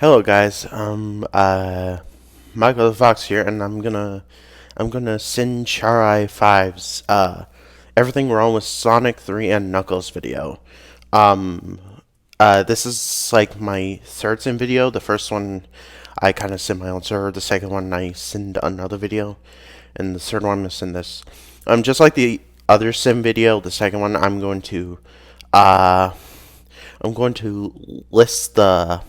Hello guys, Michael the Fox here, and I'm gonna send chariii5’s everything wrong with Sonic 3 and Knuckles video. Um, this is like my third sim video. The first one I kind of send my own server. The second one I send another video, and the third one I'm gonna send this. Just like the other sim video, the second one I'm going to list the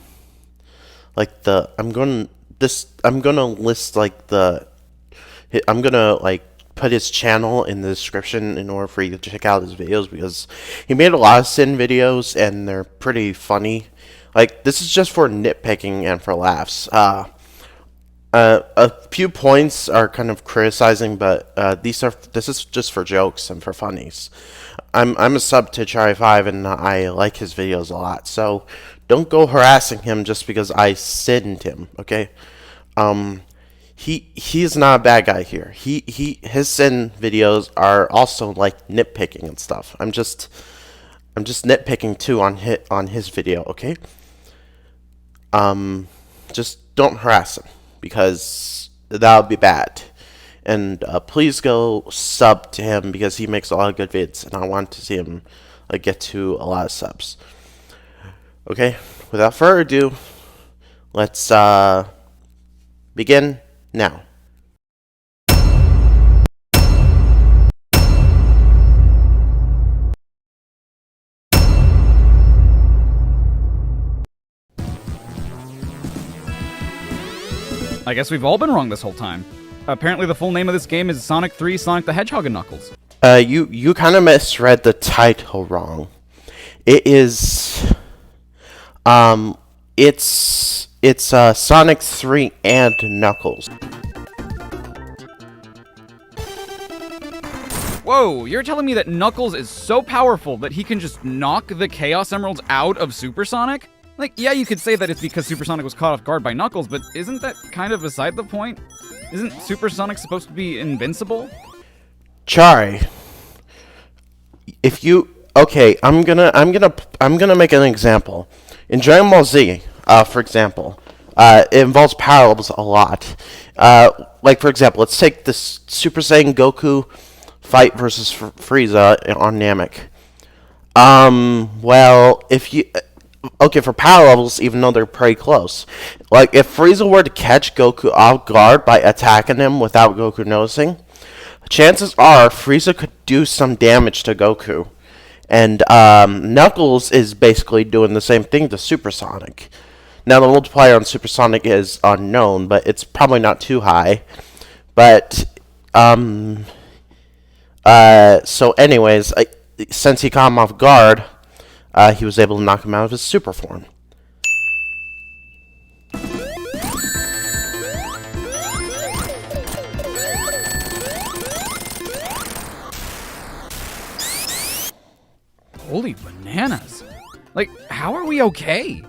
I'm gonna list like I'm gonna like put his channel in the description in order for you to check out his videos, because he made a lot of sin videos and they're pretty funny. Like, this is just for nitpicking and for laughs. A few points are kind of criticizing, but this is just for jokes and for funnies. I'm a sub to chariii5, and I like his videos a lot, so don't go harassing him just because I send him, okay? He's not a bad guy here. His sin videos are also like nitpicking and stuff. I'm just nitpicking too on his video, okay? Just don't harass him, because that would be bad. And please go sub to him, because he makes a lot of good vids, and I want to see him get to a lot of subs. Okay, without further ado, let's begin now. I guess we've all been wrong this whole time. Apparently the full name of this game is Sonic 3, Sonic the Hedgehog and Knuckles. You kind of misread the title wrong. It is, it's Sonic 3 and Knuckles. Whoa, you're telling me that Knuckles is so powerful that he can just knock the Chaos Emeralds out of Super Sonic? Like, yeah, you could say that it's because Super Sonic was caught off guard by Knuckles, but isn't that kind of beside the point? Isn't Super Sonic supposed to be invincible? Chari, if you I'm gonna make an example. In Dragon Ball Z, for example, it involves power levels a lot. Like, for example, let's take this Super Saiyan Goku fight versus Frieza on Namek. Well, if you for power levels, even though they're pretty close, like if Frieza were to catch Goku off guard by attacking him without Goku noticing, chances are Frieza could do some damage to Goku. And Knuckles is basically doing the same thing to Super Sonic. Now, the multiplier on Super Sonic is unknown, but it's probably not too high. But so anyways, since he caught him off guard, he was able to knock him out of his super form. Holy bananas. Like, how are we okay?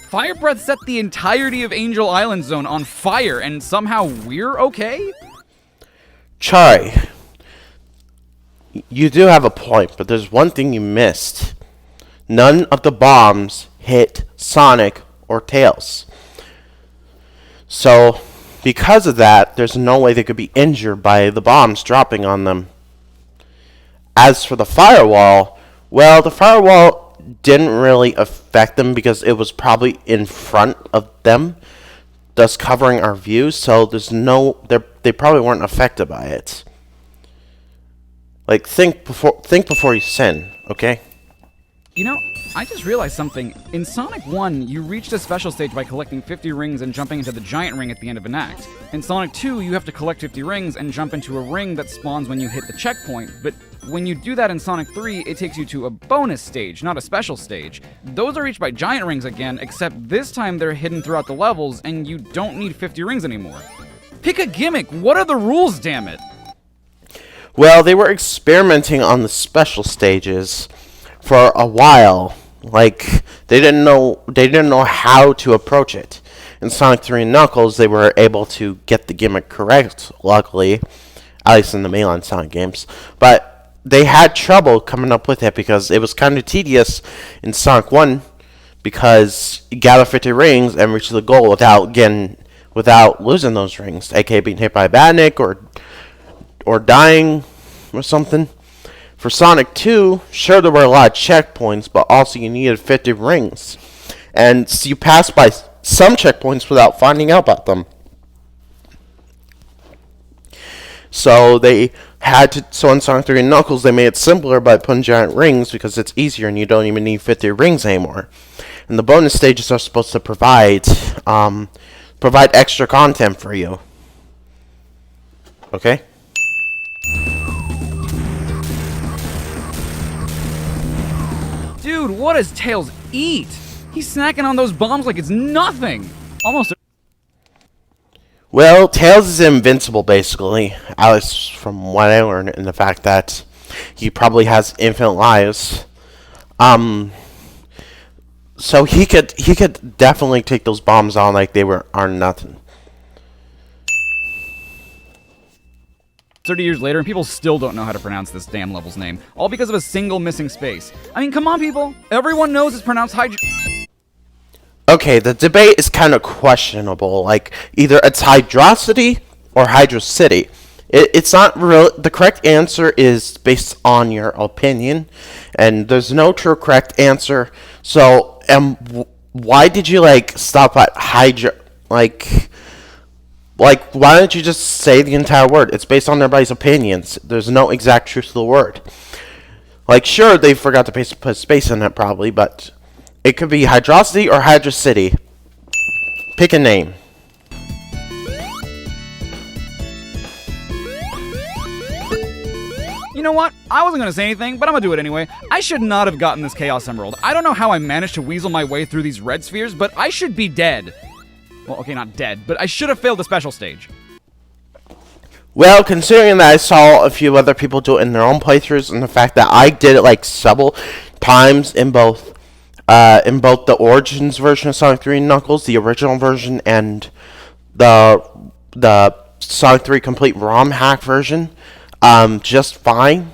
Fire Breath set the entirety of Angel Island Zone on fire, and somehow we're okay? Chari, you do have a point, but there's one thing you missed. None of the bombs hit Sonic or Tails. So, because of that, there's no way they could be injured by the bombs dropping on them. As for the firewall, well, the firewall didn't really affect them because it was probably in front of them, thus covering our view, so they probably weren't affected by it. Like, think before you sin, okay? You know, I just realized something. In Sonic 1, you reached a special stage by collecting 50 rings and jumping into the giant ring at the end of an act. In Sonic 2, you have to collect 50 rings and jump into a ring that spawns when you hit the checkpoint, but when you do that in Sonic 3, it takes you to a bonus stage, not a special stage. Those are reached by giant rings again, except this time they're hidden throughout the levels, and you don't need 50 rings anymore. Pick a gimmick! What are the rules, damn it? Well, they were experimenting on the special stages for a while. Like, they didn't know how to approach it. In Sonic 3 and Knuckles, they were able to get the gimmick correct, luckily, at least in the mainline Sonic games. But they had trouble coming up with it because it was kind of tedious in Sonic 1 because you gather 50 rings and reach the goal without losing those rings, aka being hit by a badnik or dying or something. For Sonic 2, sure there were a lot of checkpoints, but also you needed 50 rings. And so you passed by some checkpoints without finding out about them. So in Sonic 3 and Knuckles, they made it simpler by putting giant rings because it's easier and you don't even need 50 rings anymore. And the bonus stages are supposed to provide extra content for you. Okay? Dude, what does Tails eat? He's snacking on those bombs like it's nothing. Almost. Well, Tails is invincible, basically. Alex, from what I learned, in the fact that he probably has infinite lives. So he could definitely take those bombs on like they are nothing. 30 years later, and people still don't know how to pronounce this damn level's name, all because of a single missing space. I mean, come on, people. Everyone knows it's pronounced Okay, the debate is kind of questionable. Like, either it's Hydrocity or Hydrocity. It's not real. The correct answer is based on your opinion, and there's no true correct answer. So, why did you stop at Hydra? Like, why don't you just say the entire word? It's based on everybody's opinions. There's no exact truth to the word. Like, sure, they forgot to put space in it probably, but it could be Hydrocity or Hydrocity. Pick a name. You know what? I wasn't going to say anything, but I'm going to do it anyway. I should not have gotten this Chaos Emerald. I don't know how I managed to weasel my way through these red spheres, but I should be dead. Well, okay, not dead, but I should have failed the special stage. Well, considering that I saw a few other people do it in their own playthroughs, and the fact that I did it several times in both the Origins version of Sonic 3 and Knuckles, the original version, and the Sonic 3 Complete ROM hack version, just fine.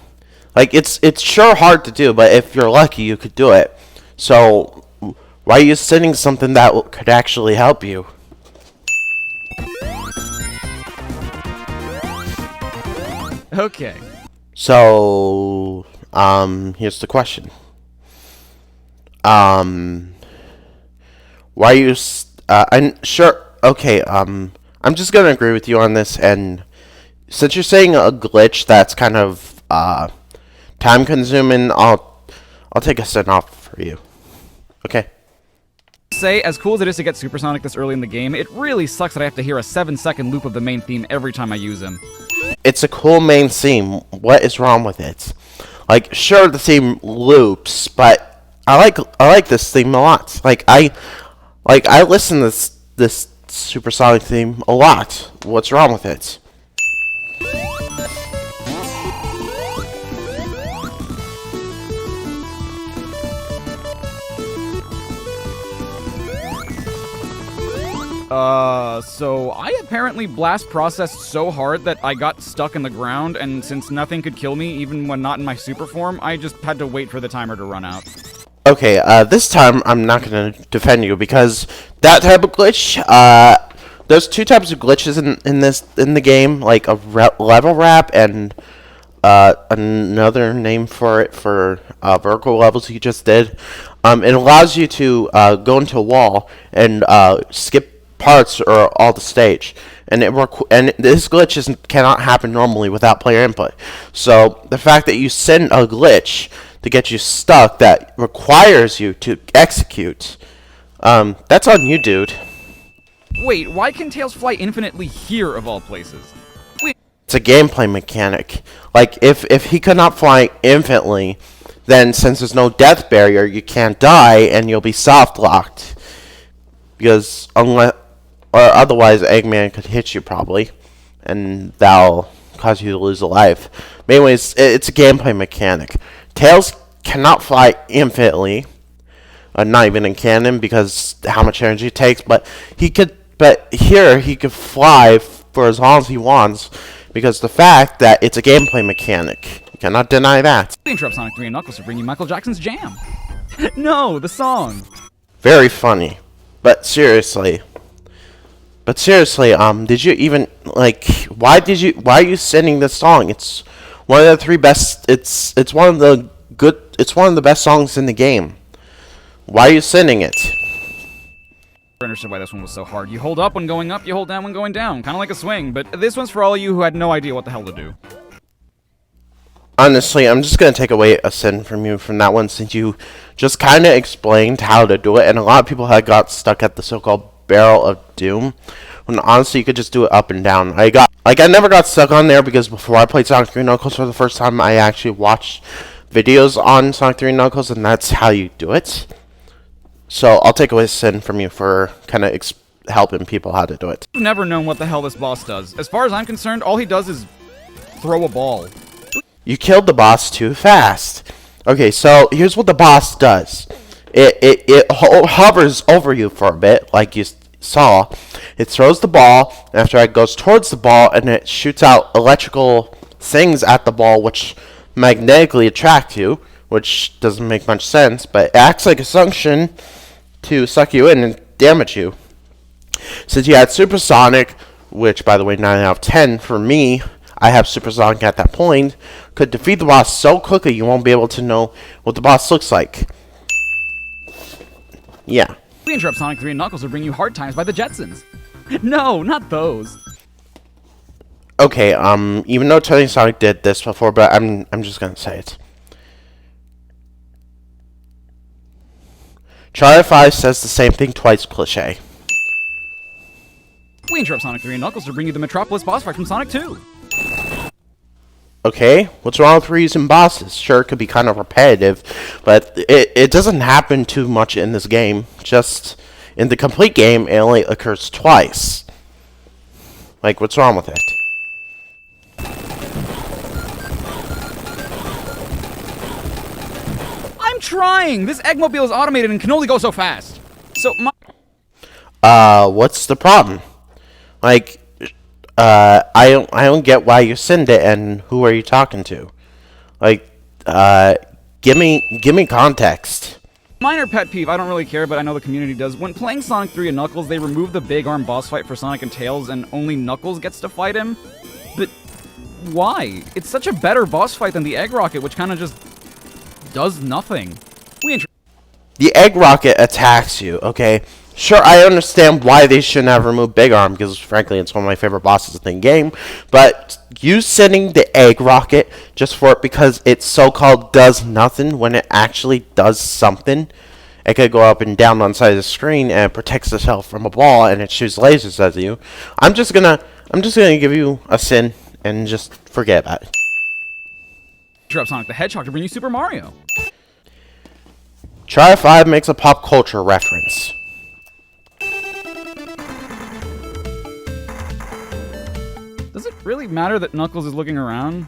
Like, it's sure hard to do, but if you're lucky, you could do it. So, why are you sending something that could actually help you? Okay. So, here's the question. Why are you, I'm sure, okay, I'm just gonna agree with you on this, and since you're saying a glitch that's kind of, time consuming, I'll take a cent off for you. Okay. Say, as cool as it is to get Supersonic this early in the game, it really sucks that I have to hear a 7-second loop of the main theme every time I use him. It's a cool main theme. What is wrong with it? Like, sure, the theme loops, but I like this theme a lot. I listen to this Supersonic theme a lot. What's wrong with it? So I apparently blast processed so hard that I got stuck in the ground, and since nothing could kill me, even when not in my super form, I just had to wait for the timer to run out. Okay, this time I'm not gonna defend you, because that type of glitch, there's two types of glitches in the game, like a level wrap and another name for it for vertical levels you just did. It allows you to go into a wall and skip parts or all the stage, and this glitch cannot happen normally without player input. So the fact that you send a glitch to get you stuck that requires you to execute, that's on you, dude. Wait, why can Tails fly infinitely here of all places? Wait. It's a gameplay mechanic. Like, if he could not fly infinitely, then since there's no death barrier, you can't die and you'll be soft locked. Because otherwise Eggman could hit you probably, and that'll cause you to lose a life. But anyways, it's a gameplay mechanic. Tails cannot fly infinitely, not even in canon because how much energy it takes. But here he could fly for as long as he wants because the fact that it's a gameplay mechanic. You cannot deny that. We interrupt Sonic 3 and Knuckles to bring you Michael Jackson's Jam. No, the song. Very funny. But seriously. Did you even, like, why are you singing this song? It's one of the three best, it's one of the best songs in the game. Why are you singing it? I understood why this one was so hard. You hold up when going up, you hold down when going down. Kind of like a swing, but this one's for all of you who had no idea what the hell to do. Honestly, I'm just going to take away a sin from you from that one, since you just kind of explained how to do it, and a lot of people had got stuck at the so-called Barrel of Doom, when honestly you could just do it up and down. I never got stuck on there, because before I played Sonic 3 Knuckles for the first time, I actually watched videos on Sonic 3 Knuckles, and that's how you do it. So I'll take away sin from you for kind of helping people how to do it. I've never known what the hell this boss does. As far as I'm concerned, all he does is throw a ball. You killed the boss too fast. Okay, so here's what the boss does. It hovers over you for a bit, like you saw. It throws the ball, and after it goes towards the ball, and it shoots out electrical things at the ball, which magnetically attract you, which doesn't make much sense, but it acts like a suction to suck you in and damage you. Since you had Supersonic, which, by the way, 9 out of 10 for me, I have Supersonic at that point, could defeat the boss so quickly you won't be able to know what the boss looks like. Yeah. We interrupt Sonic 3 and Knuckles to bring you Hard Times by the Jetsons. No, not those. Okay, even though Tony Sonic did this before, but I'm just gonna say it. chariii5’s says the same thing twice, cliche. We interrupt Sonic 3 and Knuckles to bring you the Metropolis boss fight from Sonic 2. Okay, what's wrong with reusing bosses? Sure, it could be kind of repetitive, but it doesn't happen too much in this game. Just in the complete game, it only occurs twice. Like, what's wrong with it? I'm trying! This Eggmobile is automated and can only go so fast. So, What's the problem? Like, I don't get why you send it, and who are you talking to? Like, give me context. Minor pet peeve, I don't really care, but I know the community does. When playing Sonic 3 and Knuckles, they remove the big arm boss fight for Sonic and Tails, and only Knuckles gets to fight him. But why? It's such a better boss fight than the Egg Rocket, which kind of just does nothing. The Egg Rocket attacks you, okay? Sure, I understand why they shouldn't have removed Big Arm, because frankly, it's one of my favorite bosses in the game. But you sending the Egg Rocket just for it because it so-called does nothing when it actually does something. It could go up and down on the side of the screen and it protects itself from a ball and it shoots lasers at you. I'm just gonna give you a sin and just forget about it. Interrupt Sonic the Hedgehog to bring you Super Mario. chariii5 makes a pop culture reference. Does it really matter that Knuckles is looking around?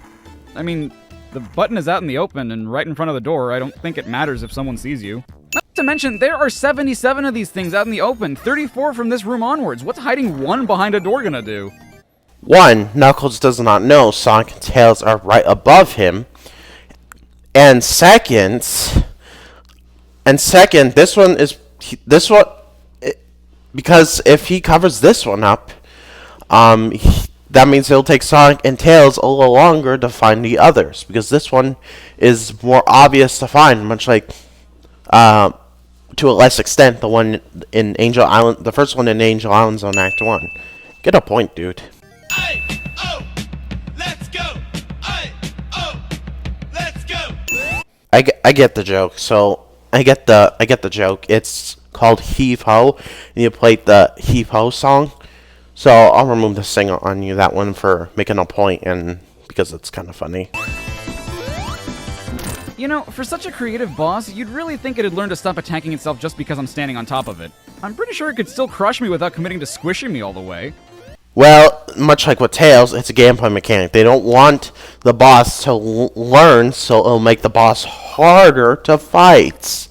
I mean, the button is out in the open and right in front of the door. I don't think it matters if someone sees you. Not to mention, there are 77 of these things out in the open, 34 from this room onwards. What's hiding one behind a door gonna do? One, Knuckles does not know Sonic and Tails are right above him. And second, this one, because if he covers this one up, that means it'll take Sonic and Tails a little longer to find the others, because this one is more obvious to find, much like, to a less extent, the one in Angel Island, the first one in Angel Island Zone Act 1. Get a point, dude. I-O, let's go! I-O, let's go! I get the joke, so I get the joke. It's called Heave Ho, and you played the Heave Ho song. So I'll remove the singer on you, that one, for making a point, and because it's kind of funny. You know, for such a creative boss, you'd really think it'd learn to stop attacking itself just because I'm standing on top of it. I'm pretty sure it could still crush me without committing to squishing me all the way. Well, much like with Tails, it's a gameplay mechanic. They don't want the boss to learn, so it'll make the boss harder to fight.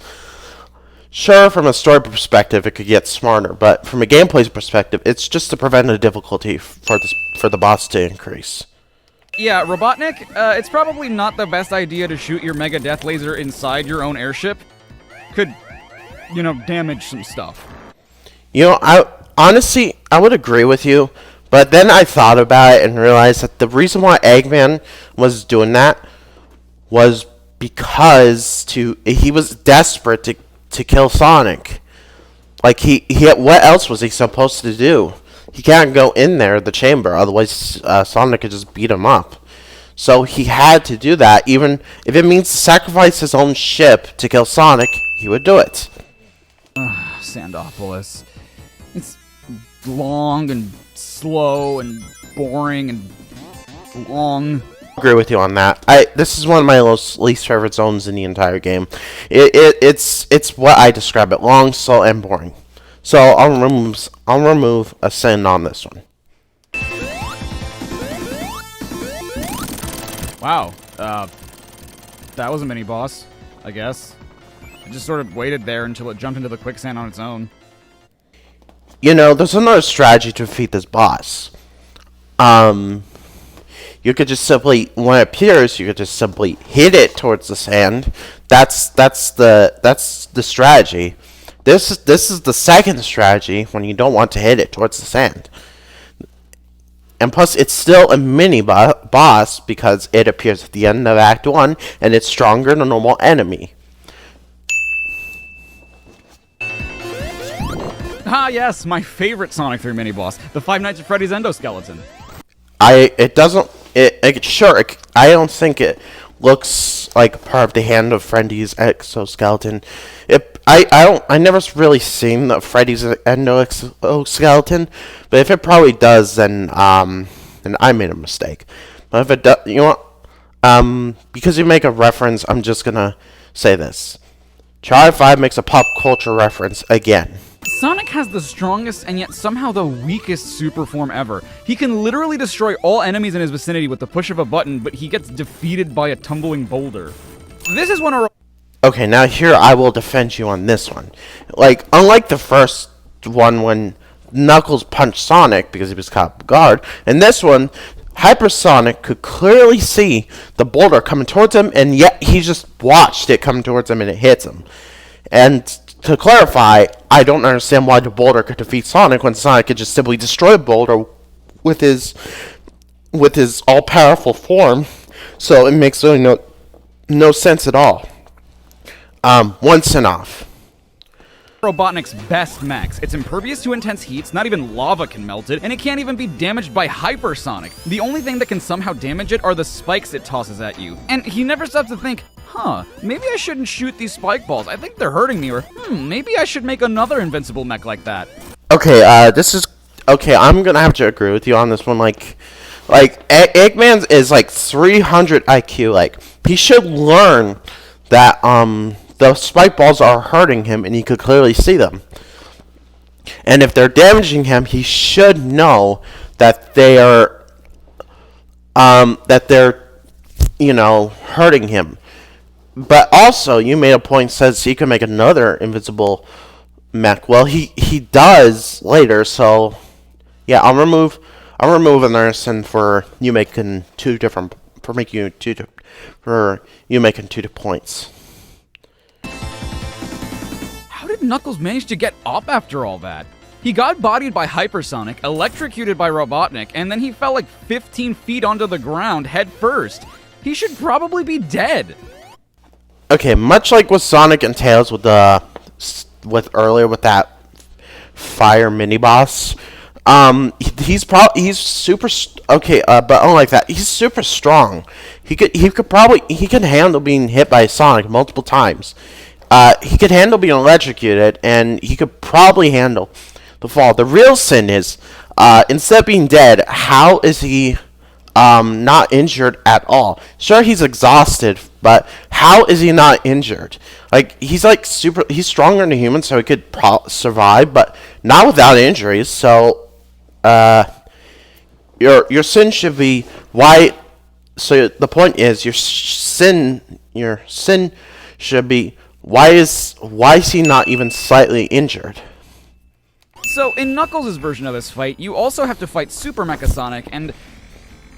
Sure, from a story perspective, it could get smarter, but from a gameplay perspective, it's just to prevent the difficulty for the boss to increase. Yeah, Robotnik, it's probably not the best idea to shoot your Mega Death Laser inside your own airship. Could damage some stuff. I honestly, I would agree with you, but then I thought about it and realized that the reason why Eggman was doing that was because he was desperate to kill Sonic. Like what else was he supposed to do? He can't go in there, the chamber, otherwise Sonic could just beat him up. So he had to do that, even if it means to sacrifice his own ship to kill Sonic, he would do it. Sandopolis. It's long and slow and boring and long. I agree with you on that. This is one of my least favorite zones in the entire game. It's what I describe it: long, slow, and boring. So I'll remove a sin on this one. Wow. That was a mini boss, I guess. I just sort of waited there until it jumped into the quicksand on its own. There's another strategy to defeat this boss. You could just simply, when it appears, you could just simply hit it towards the sand. That's the strategy. This is the second strategy when you don't want to hit it towards the sand. And plus, it's still a mini boss because it appears at the end of Act 1, and it's stronger than a normal enemy. Ah, yes, my favorite Sonic 3 mini boss, the Five Nights at Freddy's endoskeleton. I don't think it looks like part of the hand of Freddy's exoskeleton. I never really seen the Freddy's endoskeleton, but if it probably does, then I made a mistake. But if it does, because you make a reference, I'm just gonna say this: chariii5 makes a pop culture reference again. Sonic has the strongest and yet somehow the weakest super form ever. He can literally destroy all enemies in his vicinity with the push of a button, but he gets defeated by a tumbling boulder. This is one of... Okay, now here I will defend you on this one. Like, unlike the first one when Knuckles punched Sonic because he was caught off guard, in this one, Hypersonic could clearly see the boulder coming towards him, and yet he just watched it come towards him and it hits him. And to clarify, I don't understand why the boulder could defeat Sonic when Sonic could just simply destroy the boulder with his all-powerful form. So it makes really no sense at all. One sin off. Robotnik's best mechs. It's impervious to intense heats, not even lava can melt it, and it can't even be damaged by Hypersonic. The only thing that can somehow damage it are the spikes it tosses at you. And he never stops to think, maybe I shouldn't shoot these spike balls. I think they're hurting me, or maybe I should make another invincible mech like that. Okay, I'm gonna have to agree with you on this one. Like Eggman's is like 300 IQ. Like, he should learn that the spike balls are hurting him, and he could clearly see them. And if they're damaging him, he should know that they're hurting him. But also, you made a point says he can make another invincible mech. Well, he does later. So yeah, I'll remove another sin for you making two different points. How did Knuckles manage to get up after all that? He got bodied by Hypersonic, electrocuted by Robotnik, and then he fell like 15 feet onto the ground head first. He should probably be dead. Okay, much like with Sonic and Tails with that fire mini boss, he's super but unlike that, he's super strong. He can handle being hit by Sonic multiple times. He could handle being electrocuted, and he could probably handle the fall. The real sin is, instead of being dead, how is he not injured at all? Sure, he's exhausted, but how is he not injured? Like, he's stronger than a human, so he could survive, but not without injuries. So, your sin should be why. So the point is, your sin should be why is he not even slightly injured? So in Knuckles' version of this fight, you also have to fight Super Mecha Sonic, and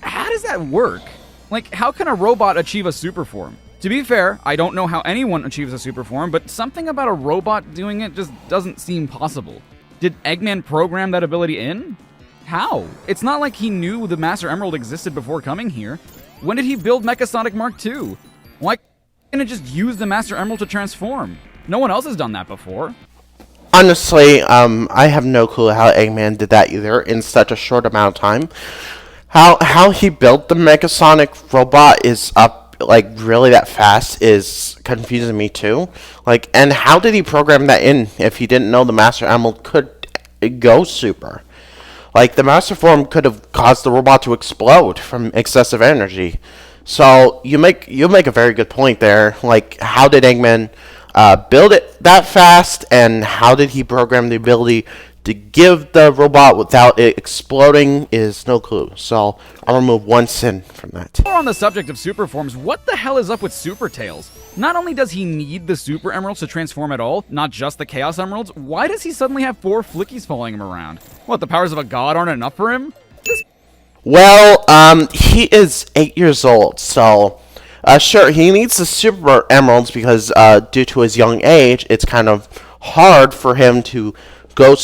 how does that work? Like, how can a robot achieve a super form? To be fair, I don't know how anyone achieves a super form, but something about a robot doing it just doesn't seem possible. Did Eggman program that ability in? How? It's not like he knew the Master Emerald existed before coming here. When did he build Mechasonic Mark II? Why can't it just use the Master Emerald to transform? No one else has done that before. Honestly, I have no clue how Eggman did that either in such a short amount of time. How he built the Megasonic robot is up like really that fast is confusing me too. Like, and how did he program that in if he didn't know the Master Emerald could go super? Like, the Master Form could have caused the robot to explode from excessive energy. So you make a very good point there. Like, how did Eggman build it that fast, and how did he program the ability to give the robot without it exploding is no clue. So I'll remove one sin from that. More on the subject of super forms, what the hell is up with Super Tails? Not only does he need the Super Emeralds to transform at all, not just the Chaos Emeralds, why does he suddenly have 4 flickies following him around? What, the powers of a god aren't enough for him? Well, he is 8 years old, so sure, he needs the Super Emeralds because due to his young age, it's kind of hard for him to go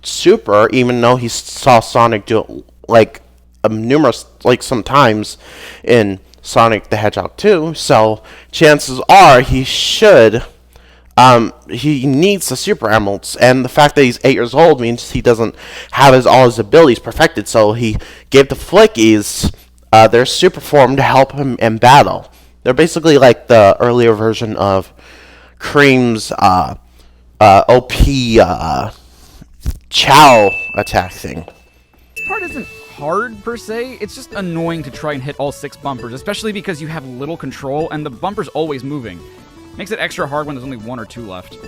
super, even though he saw Sonic do it like numerous, like sometimes in Sonic the Hedgehog 2. So chances are he should, he needs the Super Emeralds, and the fact that he's 8 years old means he doesn't have all his abilities perfected. So he gave the Flickies their super form to help him in battle. They're basically like the earlier version of Cream's OP Chow attack thing. This part isn't hard per se, it's just annoying to try and hit all 6 bumpers, especially because you have little control and the bumper's always moving. Makes it extra hard when there's only 1 or 2 left.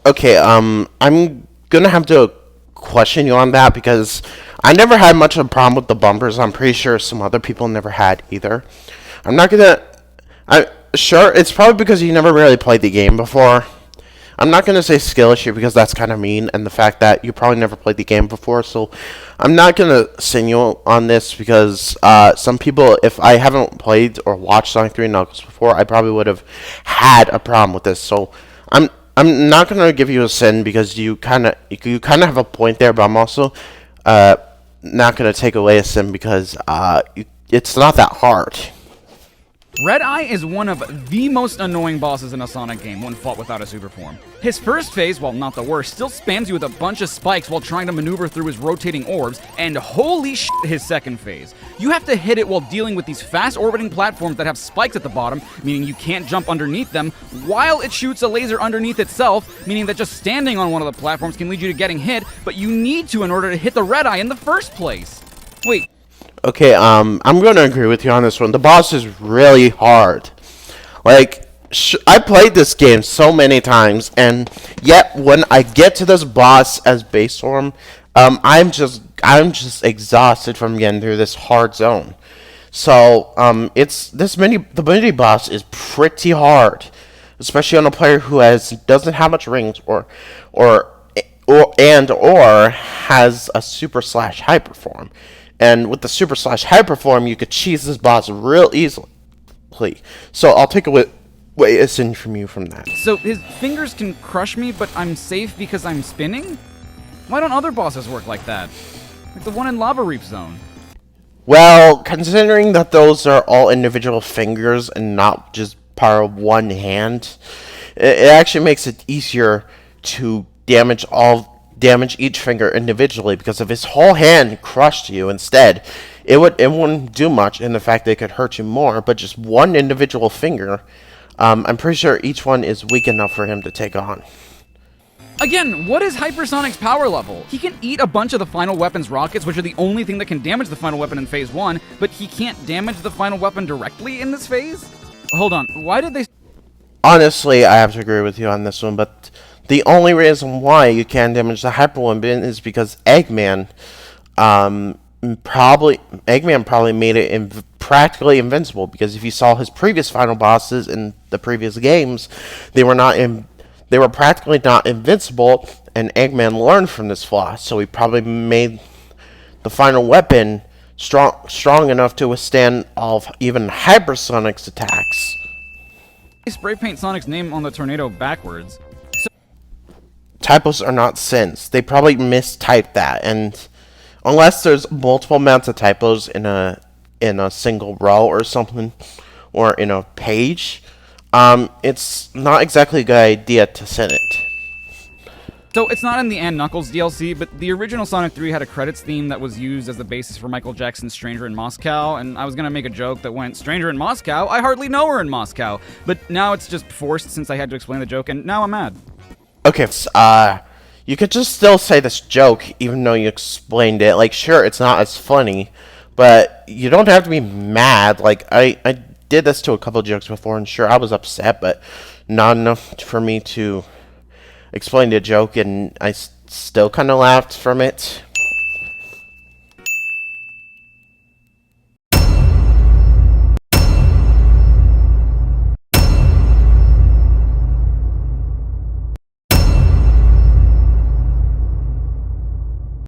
Okay, I'm gonna have to question you on that because I never had much of a problem with the bumpers. I'm pretty sure some other people never had either. Sure, it's probably because you never really played the game before. I'm not going to say skill issue because that's kind of mean, and the fact that you probably never played the game before, so I'm not going to send you on this because some people, if I haven't played or watched Sonic 3 Knuckles before, I probably would have had a problem with this, so I'm not going to give you a sin because you kind of have a point there, but I'm also not going to take away a sin because it's not that hard. Red Eye is one of the most annoying bosses in a Sonic game when fought without a super form. His first phase, while not the worst, still spams you with a bunch of spikes while trying to maneuver through his rotating orbs, and holy shit, his second phase. You have to hit it while dealing with these fast orbiting platforms that have spikes at the bottom, meaning you can't jump underneath them, while it shoots a laser underneath itself, meaning that just standing on one of the platforms can lead you to getting hit, but you need to in order to hit the Red Eye in the first place. Wait. Okay, I'm going to agree with you on this one. The boss is really hard. Like, I played this game so many times, and yet when I get to this boss as base form, I'm just exhausted from getting through this hard zone. So, the mini boss is pretty hard, especially on a player who doesn't have much rings or has a super / hyper form. And with the super / hyper form, you could cheese this boss real easily. So I'll take away a sin from you from that. So his fingers can crush me, but I'm safe because I'm spinning? Why don't other bosses work like that? Like the one in Lava Reef Zone. Well, considering that those are all individual fingers and not just part of one hand, it actually makes it easier to damage each finger individually, because if his whole hand crushed you instead, it wouldn't do much in the fact that it could hurt you more, but just one individual finger, I'm pretty sure each one is weak enough for him to take on. Again, what is Hypersonic's power level? He can eat a bunch of the final weapon's rockets, which are the only thing that can damage the final weapon in phase 1, but he can't damage the final weapon directly in this phase? Hold on, why did they... Honestly, I have to agree with you on this one, but the only reason why you can't damage the Hyper Weapon is because Eggman probably made it practically invincible, because if you saw his previous final bosses in the previous games, they were practically not invincible, and Eggman learned from this flaw, so he probably made the final weapon strong enough to withstand all of even Hypersonic's attacks. spray paint Sonic's name on the tornado backwards. Typos are not sins. They probably mistyped that, and unless there's multiple amounts of typos in a single row or something, or in a page, it's not exactly a good idea to send it. So it's not in the And Knuckles DLC, but the original Sonic 3 had a credits theme that was used as the basis for Michael Jackson's Stranger in Moscow, and I was gonna make a joke that went, Stranger in Moscow? I hardly know her in Moscow. But now it's just forced since I had to explain the joke, and now I'm mad. Okay, you could just still say this joke, even though you explained it. Like, sure, it's not as funny, but you don't have to be mad. Like, I did this to a couple of jokes before, and sure, I was upset, but not enough for me to explain the joke, and I still kind of laughed from it.